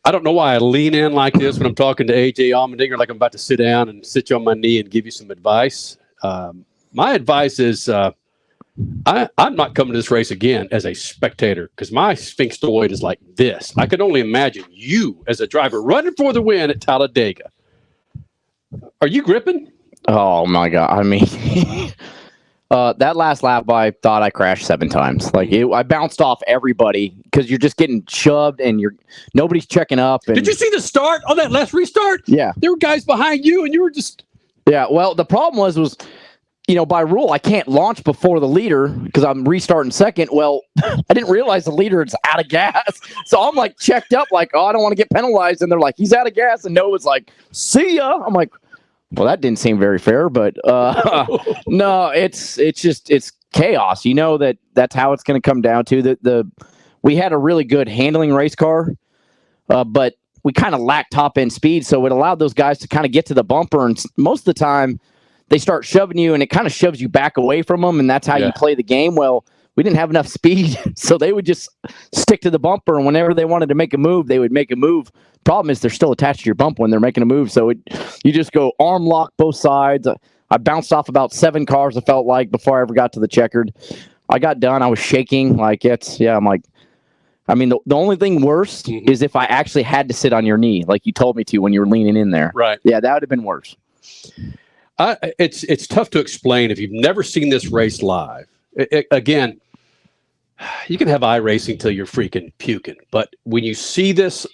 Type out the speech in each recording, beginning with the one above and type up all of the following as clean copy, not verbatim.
I don't know why I lean in like this when I'm talking to AJ Allmendinger, like I'm about to sit down and sit you on my knee and give you some advice. My advice is I'm not coming to this race again as a spectator because my sphinxoid is like this. I could only imagine you as a driver running for the win at Talladega. Are you gripping? Oh my God. I mean, that last lap, I thought I crashed 7 times. I bounced off everybody because you're just getting shoved and nobody's checking up. And, did you see the start on that last restart? Yeah. There were guys behind you and you were just. Yeah. Well, the problem was, by rule, I can't launch before the leader because I'm restarting second. Well, I didn't realize the leader is out of gas. So I'm like checked up, like, oh, I don't want to get penalized. And they're like, he's out of gas. And Noah's like, see ya. I'm like, well, that didn't seem very fair, but no, it's chaos. You know that's how it's going to come down to. We had a really good handling race car, but we kind of lacked top end speed, so it allowed those guys to kind of get to the bumper, and most of the time they start shoving you, and it kind of shoves you back away from them, and that's how you play the game. Well, we didn't have enough speed, so they would just stick to the bumper, and whenever they wanted to make a move, they would make a move. Problem is they're still attached to your bump when they're making a move, so you just go arm lock both sides. I bounced off about 7 cars, it felt like, before I ever got to the checkered. I got done. I was shaking. I'm like, I mean, the only thing worse is if I actually had to sit on your knee, like you told me to when you were leaning in there. Right. Yeah, that would have been worse. It's tough to explain if you've never seen this race live. Again, you can have iRacing till you're freaking puking, but when you see this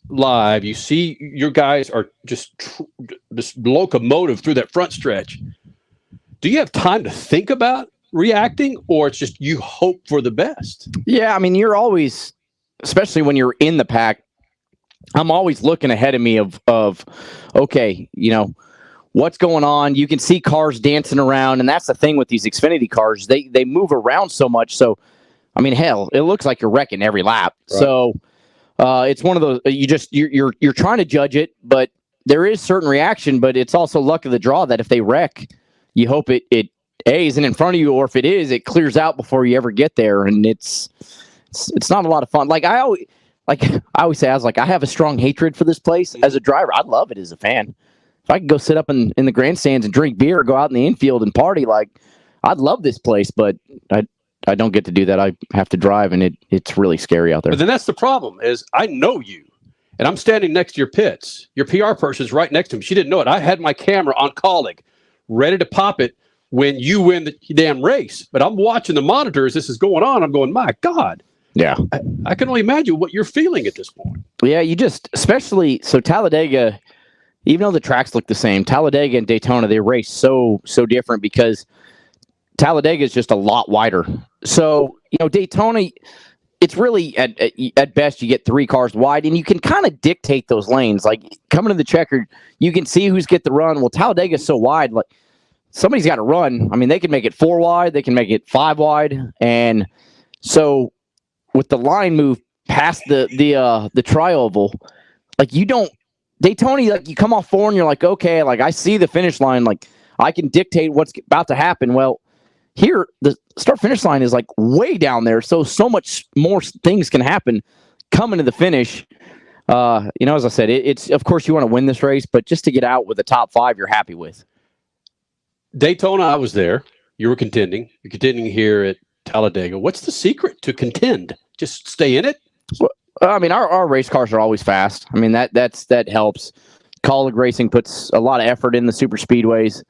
live, you see your guys are just this locomotive through that front stretch. Do you have time to think about reacting, or it's just you hope for the best? Yeah, I mean, you're always, especially when you're in the pack, I'm always looking ahead of me of okay, what's going on. You can see cars dancing around, and that's the thing with these Xfinity cars. They move around so much. So, I mean, hell, it looks like you're wrecking every lap. Right. So it's one of those, you're trying to judge it, but there is certain reaction, but it's also luck of the draw that if they wreck, you hope it isn't in front of you, or if it is, it clears out before you ever get there. And it's not a lot of fun. I always say, I have a strong hatred for this place as a driver. I'd love it as a fan. If I could go sit up in the grandstands and drink beer or go out in the infield and party, I'd love this place, but I don't get to do that. I have to drive, and it's really scary out there. But then that's the problem is I know you, and I'm standing next to your pits. Your PR person's right next to me. She didn't know it. I had my camera on colleague, ready to pop it when you win the damn race. But I'm watching the monitors. This is going on. I'm going, my God. Yeah. I can only imagine what you're feeling at this point. Yeah, especially, so Talladega, even though the tracks look the same, Talladega and Daytona, they race so different because Talladega is just a lot wider. So, Daytona, it's really, at best, you get 3 cars wide, and you can kind of dictate those lanes. Coming to the checkered, you can see who's get the run. Well, Talladega is so wide, somebody's got to run. I mean, they can make it 4 wide, they can make it 5 wide, and so with the line move past the tri-oval, Daytona, you come off 4 and you're like, okay, I see the finish line, I can dictate what's about to happen. Well, here, the start-finish line is way down there, so much more things can happen coming to the finish. As I said, it's of course you want to win this race, but just to get out with the top 5, you're happy with. Daytona, I was there. You were contending. You're contending here at Talladega. What's the secret to contend? Just stay in it? Well, I mean, our race cars are always fast. I mean, that helps. Colleague Racing puts a lot of effort in the super speedways.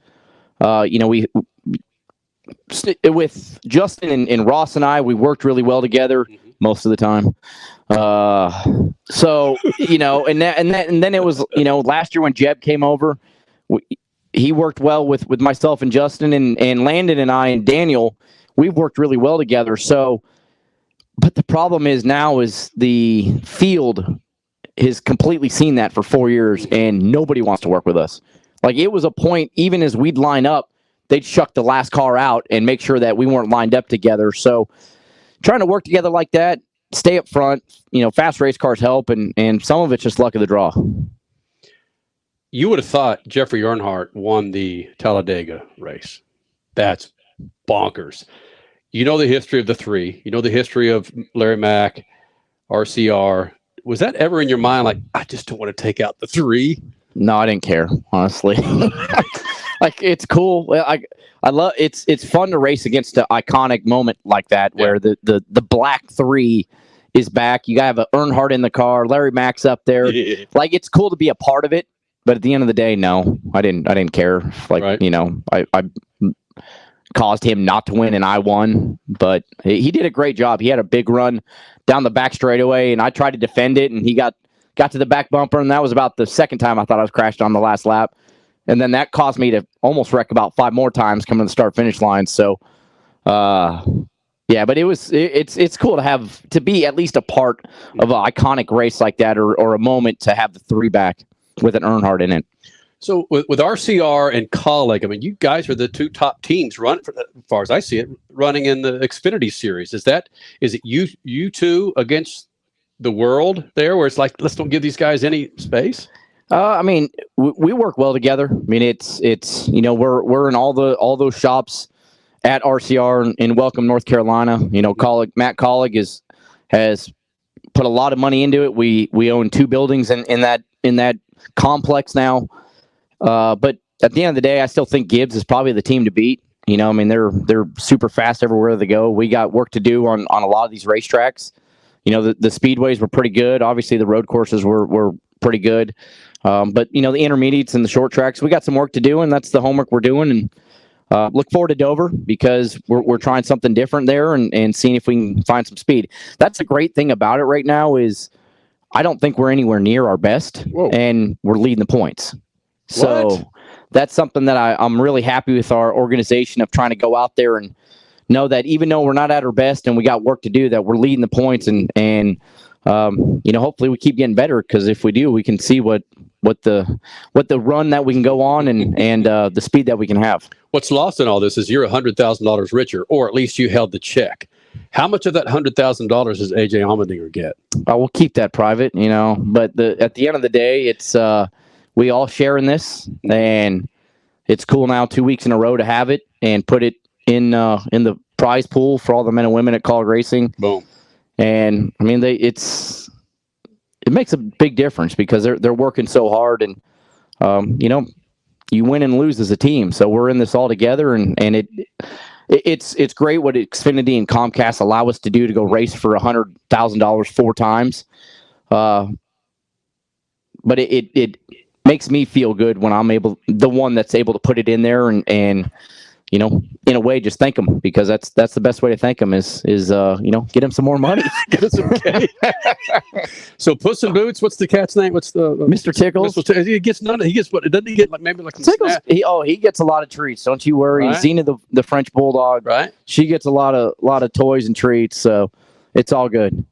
We with Justin and Ross and I, we worked really well together most of the time. So and then it was last year when Jeb came over, he worked well with myself and Justin and Landon and I and Daniel. We've worked really well together. So, but the problem is now is the field has completely seen that for 4 years, and nobody wants to work with us. It was a point, even as we'd line up, they'd shuck the last car out and make sure that we weren't lined up together. So trying to work together like that, stay up front, fast race cars help, and some of it's just luck of the draw. You would have thought Jeffrey Earnhardt won the Talladega race. That's bonkers. You know the history of the 3. You know the history of Larry Mack, RCR, was that ever in your mind? Like, I just don't want to take out the 3. No, I didn't care, honestly. Like, it's cool. I love it's fun to race against an iconic moment like that where the black 3 is back. You got to have Earnhardt in the car, Larry Mack's up there. Yeah. Like, it's cool to be a part of it, but at the end of the day, no, I didn't care. Like, right. you know, I caused him not to win and I won, but he did a great job. He had a big run down the back straightaway, and I tried to defend it, and he got to the back bumper, and that was about the second time I thought I was crashed on the last lap. And then that caused me to almost wreck about 5 more times coming to the start-finish line. So, yeah, but it's cool to be at least a part of an iconic race like that, or a moment to have the 3 back with an Earnhardt in it. So with RCR and Colleague, I mean, you guys are the 2 top teams running, as far as I see it, running in the Xfinity Series. Is it you 2 against the world there, where it's like, let's don't give these guys any space? I mean, we work well together. I mean, it's you know, we're in all those shops at RCR in Welcome, North Carolina. You know, Matt Colleague has put a lot of money into it. We own 2 buildings in that complex now. But at the end of the day, I still think Gibbs is probably the team to beat. You know, I mean, they're super fast everywhere they go. We got work to do on a lot of these racetracks. You know, the speedways were pretty good. Obviously, the road courses were pretty good. But, you know, the intermediates and the short tracks, we got some work to do, and that's the homework we're doing. And look forward to Dover, because we're trying something different there and seeing if we can find some speed. That's the great thing about it right now is I don't think we're anywhere near our best. Whoa. And we're leading the points. So What? That's something that I'm really happy with our organization of trying to go out there and know that even though we're not at our best and we got work to do, that we're leading the points and you know, hopefully we keep getting better, because if we do, we can see what the run that we can go on and the speed that we can have. What's lost in all this is you're $100,000 richer, or at least you held the check. How much of that $100,000 does AJ Allmendinger get? We'll keep that private, you know, but at the end of the day, it's we all share in this, and it's cool now 2 weeks in a row to have it and put it in the prize pool for all the men and women at Colleague Racing. Boom. And I mean, it makes a big difference, because they're working so hard, and you know, you win and lose as a team. So we're in this all together, and it's great what Xfinity and Comcast allow us to do, to go race for $100,000 4 times. But it makes me feel good when I'm the one that's able to put it in there and you know, in a way, just thank them, because that's the best way to thank them is you know, get them some more money. Get us some cake. So Puss in Boots, what's the cat's name? What's the Mr. Tickles? He gets none. He gets what? Doesn't he get like maybe like Tickles? He gets a lot of treats. Don't you worry. Right. Xena, the French bulldog, right? She gets a lot of toys and treats. So it's all good.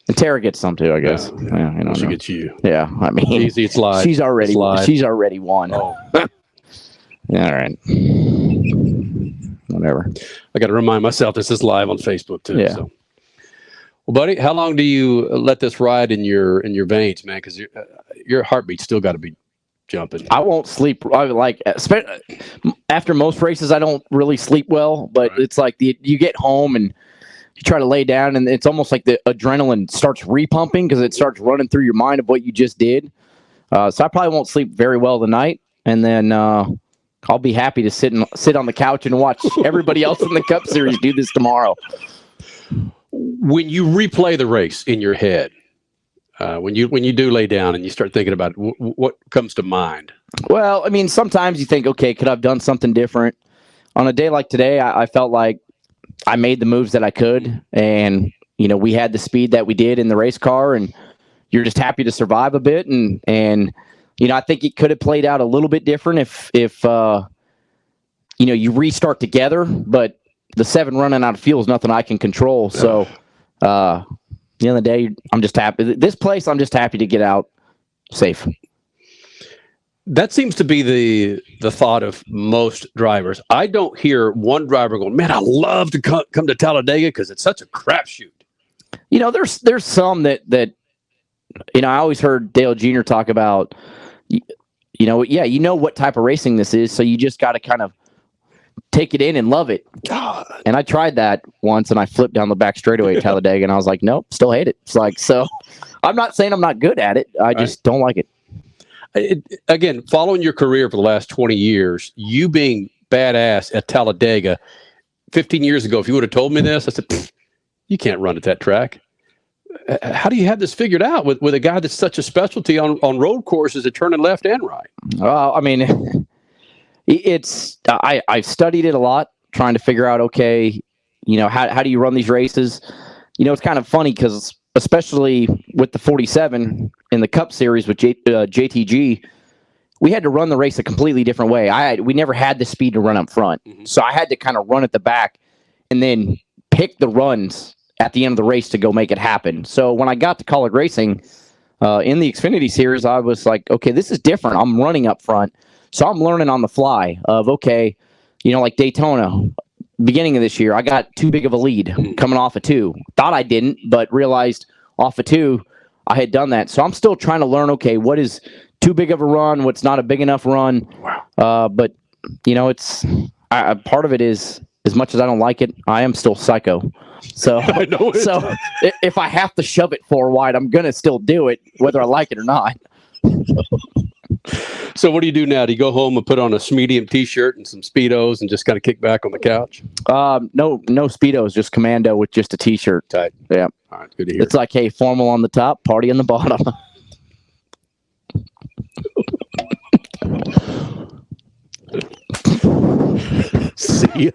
And Tara gets some too, I guess. Yeah, you know, she gets you. Yeah, I mean, easy. It's live. She's already won. Oh. All right. Whatever. I got to remind myself this is live on Facebook too. Yeah. So. Well, buddy, how long do you let this ride in your veins, man? Because your heartbeat's still got to be jumping. I won't sleep. After most races, I don't really sleep well. But right. It's like you get home and you try to lay down, and it's almost like the adrenaline starts repumping, because it starts running through your mind of what you just did. So I probably won't sleep very well tonight, and then I'll be happy to sit on the couch and watch everybody else in the Cup Series do this tomorrow. When you replay the race in your head, when you do lay down and you start thinking about it, what comes to mind? Well, I mean, sometimes you think, okay, could I have done something different? On a day like today, I felt like I made the moves that I could, and you know, we had the speed that we did in the race car, and you're just happy to survive a bit, and you know, I think it could have played out a little bit different if you know, you restart together, but the 7 running out of fuel is nothing I can control. So, at the end of the day, I'm just happy. This place, I'm just happy to get out safe. That seems to be the thought of most drivers. I don't hear one driver going, "Man, I love to come to Talladega because it's such a crapshoot." You know, there's some that you know, I always heard Dale Jr. talk about. You know, yeah, you know what type of racing this is, so you just got to kind of take it in and love it. God. And I tried that once, and I flipped down the back straightaway at Talladega, and I was like, nope, still hate it. It's like, so I'm not saying I'm not good at it. I just don't like it. Again, following your career for the last 20 years, you being badass at Talladega 15 years ago, if you would have told me this, I said, you can't run at that track. How do you have this figured out with a guy that's such a specialty on road courses at turning left and right? I mean, I've studied it a lot, trying to figure out, okay, how do you run these races? It's kind of funny because especially with the 47 in the Cup Series with JTG, we had to run the race a completely different way. We never had the speed to run up front. So I had to kind of run at the back and then pick the runs at the end of the race to go make it happen. So when I got to college racing in the Xfinity Series, I was like, okay, this is different. I'm running up front. So I'm learning on the fly of, okay, like Daytona, beginning of this year, I got too big of a lead coming off of 2. Thought I didn't, but realized off of 2, I had done that. So I'm still trying to learn, okay, what is too big of a run? What's not a big enough run? Wow. But, it's part of it is, as much as I don't like it, I am still psycho. So, if I have to shove it 4 wide, I'm going to still do it, whether I like it or not. So what do you do now? Do you go home and put on a medium T-shirt and some Speedos and just kind of kick back on the couch? No Speedos, just commando with just a T-shirt. Tight. Yeah. All right, good to hear. It's like, hey, formal on the top, party on the bottom. See ya.